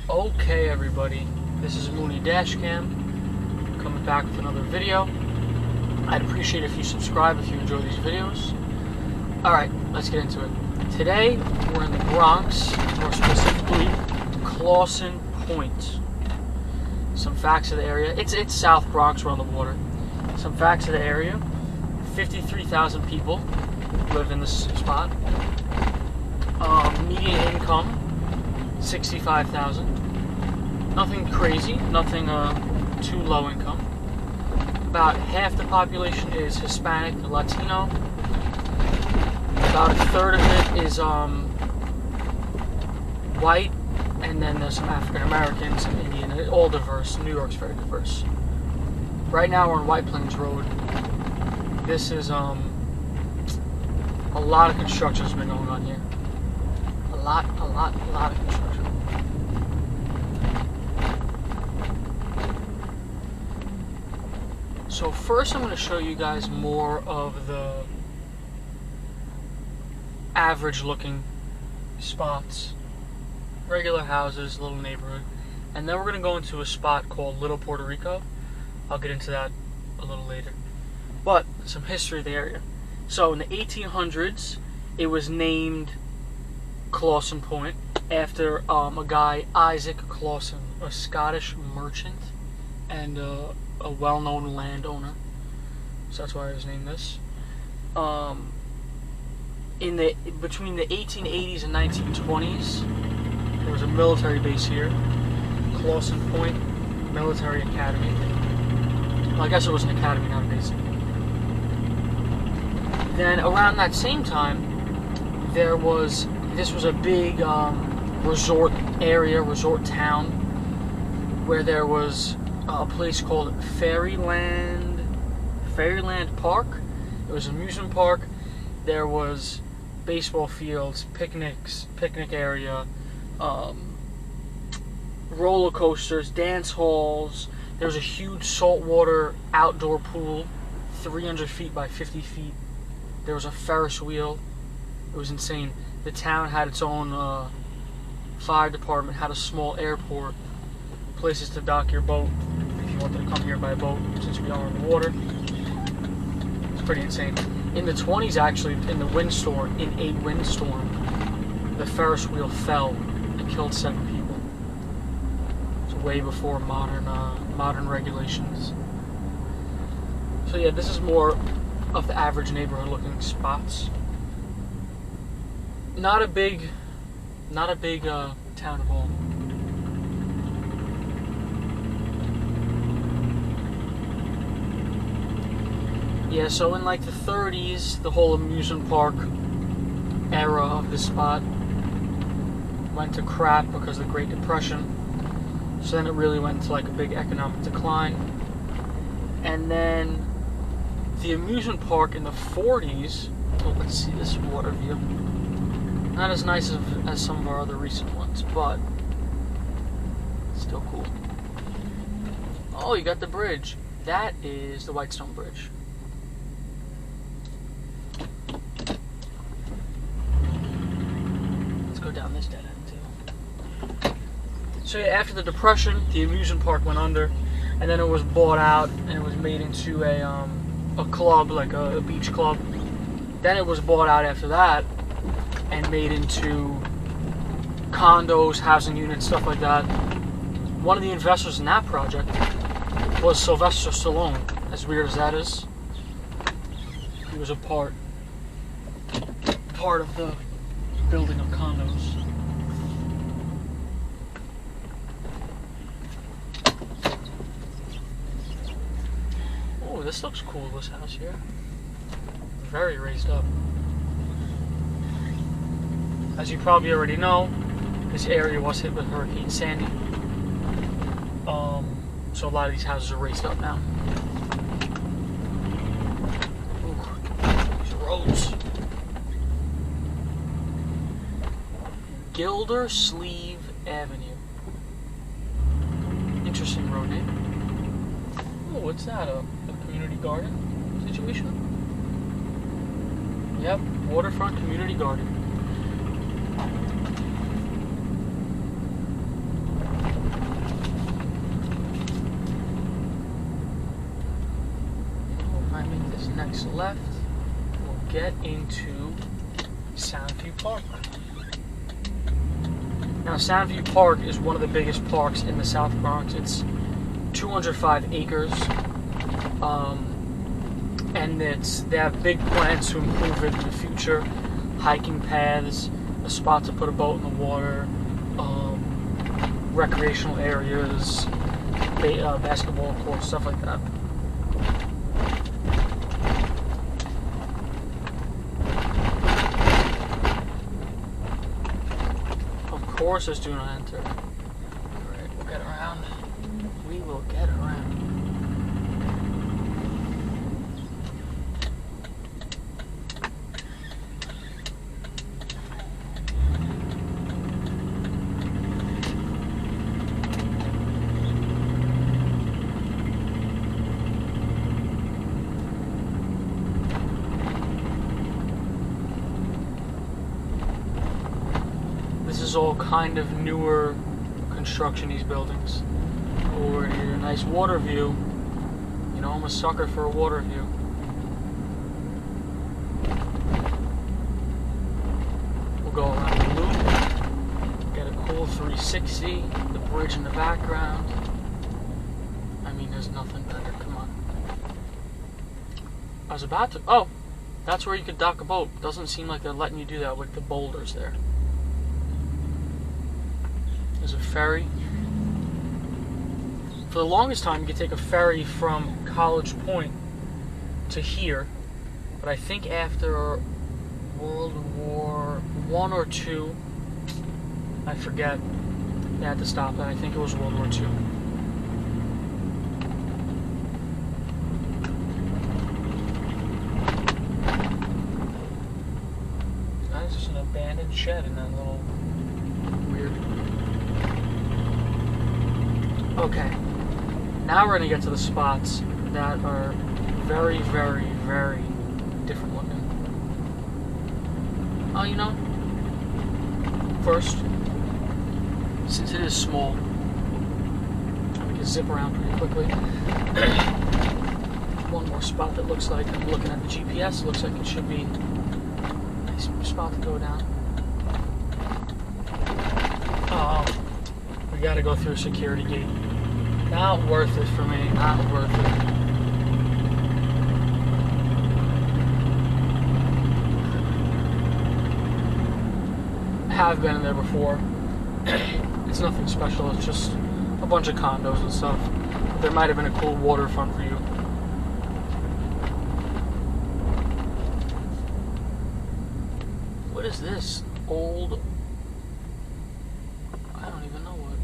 Okay everybody, this is Mooney Dashcam coming back with another video. I'd appreciate if you subscribe if you enjoy these videos. Alright, let's get into it. Today we're in the Bronx, more specifically Clason Point. Some facts of the area. It's South Bronx, we're on the water. Some facts of the area. 53,000 people live in this spot. Median income 65,000. Nothing crazy, nothing too low income. About half the population is Hispanic, Latino. About a third of it is white, and then there's some African Americans and Indian. All diverse. New York's very diverse. Right now we're on White Plains Road. This is a lot of construction's been going on here. A lot of construction. So first I'm going to show you guys more of the average looking spots. Regular houses, little neighborhood. And then we're going to go into a spot called Little Puerto Rico. I'll get into that a little later. But some history of the area. So in the 1800s, it was named Clason Point after a guy, Isaac Clason, a Scottish merchant and a well-known landowner. So that's why it was named this. Between the 1880s and 1920s, there was a military base here, Clason Point Military Academy. Well, I guess it was an academy, not a base. Then around that same time, this was a big resort area, resort town, where there was a place called Fairyland Park. It was an amusement park. There was baseball fields, picnic area, roller coasters, dance halls. There was a huge saltwater outdoor pool, 300 feet by 50 feet. There was a Ferris wheel. It was insane. The town had its own fire department, had a small airport, places to dock your boat if you wanted to come here by boat, since we are on the water. It's pretty insane. In the 20s, actually, in a windstorm, the Ferris wheel fell and killed 7 people. It's way before modern regulations. So yeah, this is more of the average neighborhood looking spots. Not a big town at all. Yeah, so in like the 30s, the whole amusement park era of this spot went to crap because of the Great Depression. So then it really went to like a big economic decline. And then the amusement park in the 40s, oh, let's see this water view. Not as nice as some of our other recent ones, but still cool. Oh, you got the bridge. That is the Whitestone Bridge. Let's go down this dead end too. So yeah, after the Depression, the amusement park went under, and then it was bought out and it was made into a club, like a beach club. Then it was bought out after that and made into condos, housing units, stuff like that. One of the investors in that project was Sylvester Stallone. As weird as that is, he was a part of the building of condos. Oh, this looks cool, this house here. Very raised up. As you probably already know, this area was hit with Hurricane Sandy. So a lot of these houses are raised up now. Ooh, these roads. Gildersleeve Avenue. Interesting road name. Oh, what's that? A community garden situation? Yep, Waterfront Community Garden. takes a left, we'll get into Soundview Park. Now, Soundview Park is one of the biggest parks in the South Bronx. It's 205 acres, and they have big plans to improve it in the future. Hiking paths, a spot to put a boat in the water, recreational areas, basketball courts, stuff like that. Of course, there's do not enter. Alright, we'll get around. We will get around. This is all kind of newer construction, these buildings. Over here, a nice water view. You know, I'm a sucker for a water view. We'll go around the loop, get a cool 360, the bridge in the background. I mean, there's nothing better. Come on. I was about to... Oh! That's where you could dock a boat. Doesn't seem like they're letting you do that with the boulders there. There's a ferry. For the longest time, you could take a ferry from College Point to here, but I think after World War I or II, I forget, they had to stop it. I think it was World War II. There's just an abandoned shed in that little weird... Okay, now we're going to get to the spots that are very, very, very different looking. Oh, you know, first, since it is small, we can zip around pretty quickly. One more spot that looks like, I'm looking at the GPS, looks like it should be a nice spot to go down. Oh, we got to go through a security gate. Not worth it for me, not worth it. Have been in there before. It's nothing special, it's just a bunch of condos and stuff. But there might have been a cool waterfront view. What is this? Old... I don't even know what.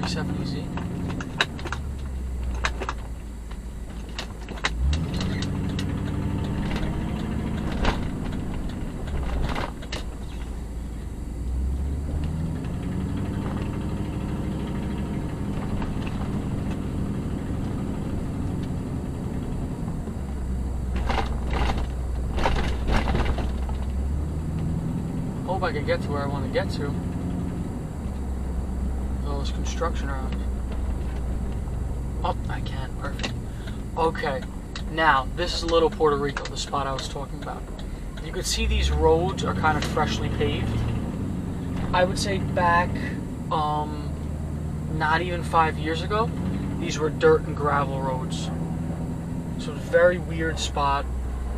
370Z? Hope I can get to where I want to get to. With all this construction around. Oh, I can. Perfect. Okay. Now, this is Little Puerto Rico, the spot I was talking about. You can see these roads are kind of freshly paved. I would say back, not even 5 years ago, these were dirt and gravel roads. So it's a very weird spot.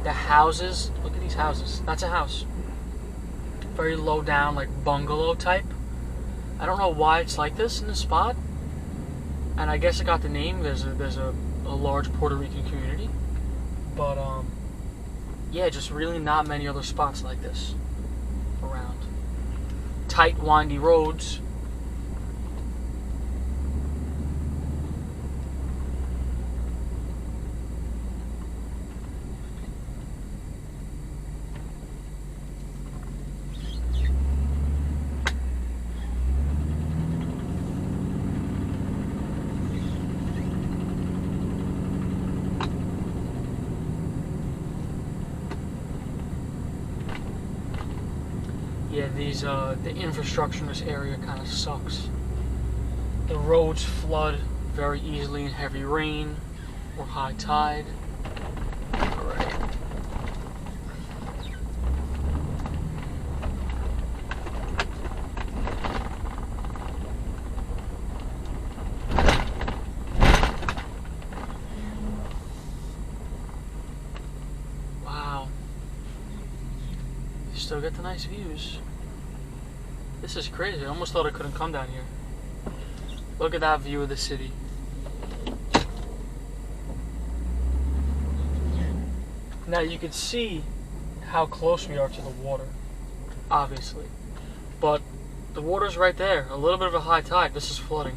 The houses, look at these houses. That's a house. Very low down, like bungalow type. I don't know why it's like this in the spot, and I guess it got the name. There's a large Puerto Rican community, but yeah, just really not many other spots like this around. Tight, windy roads. Yeah, the infrastructure in this area kind of sucks. The roads flood very easily in heavy rain or high tide. Alright, still get the nice views. This is crazy. I almost thought I couldn't come down here. Look at that view of the city. Now you can see how close we are to the water, obviously. But the water's right there. A little bit of a high tide. This is flooding.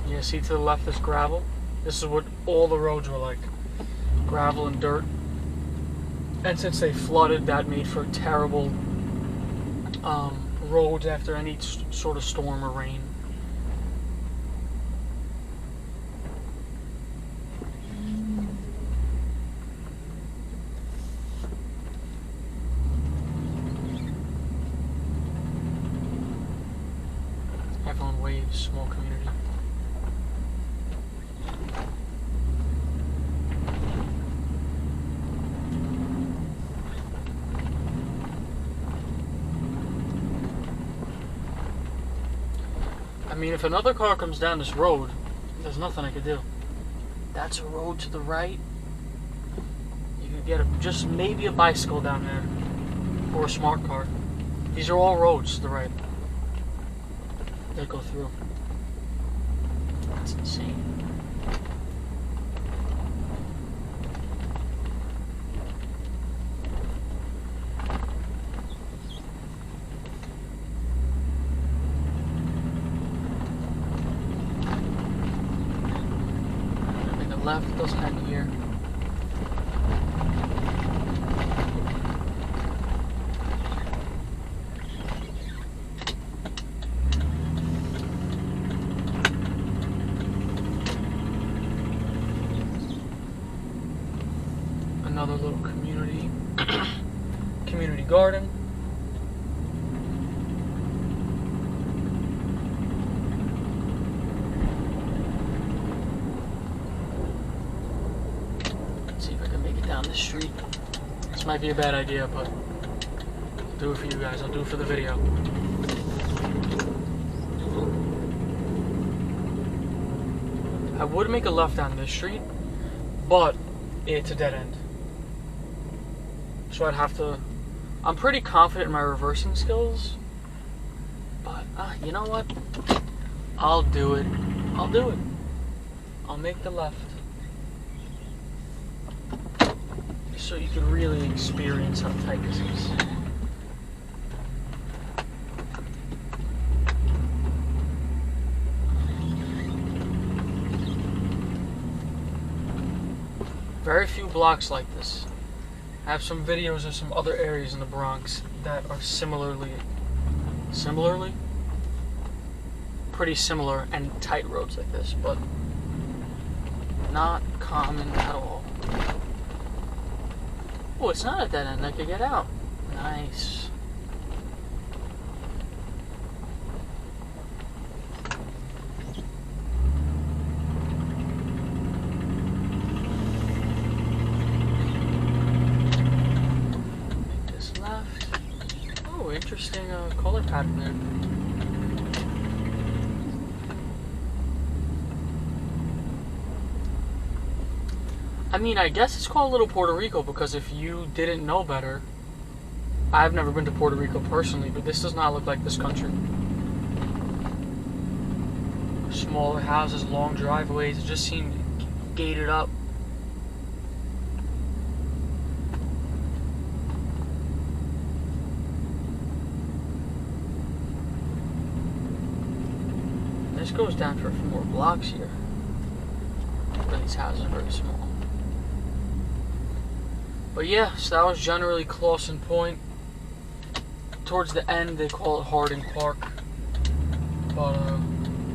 Yeah, see to the left is gravel. This is what all the roads were like. Gravel and dirt. And since they flooded, that made for terrible roads after any sort of storm or rain. Everyone waves, small community. I mean, if another car comes down this road, there's nothing I could do. That's a road to the right. You could get just maybe a bicycle down there, or a smart car. These are all roads to the right that go through. That's insane. Left doesn't end here. Another little community garden. Down the street. This might be a bad idea, but I'll do it for you guys. I'll do it for the video. I would make a left down this street, but it's a dead end. So I'd have to... I'm pretty confident in my reversing skills, but you know what? I'll do it. I'll do it. I'll make the left. So you can really experience how tight this is. Very few blocks like this. I have some videos of some other areas in the Bronx that are similarly pretty similar and tight roads like this, but not common at all. Oh, it's not at that end. I could get out. Nice. Make this left. Oh, interesting color pattern there. I mean, I guess it's called Little Puerto Rico because if you didn't know better, I've never been to Puerto Rico personally, but this does not look like this country. Smaller houses, long driveways, it just seemed gated up. This goes down for a few more blocks here. But these houses are very small. But yeah, so that was generally Clason Point. Towards the end, they call it Harding Park. But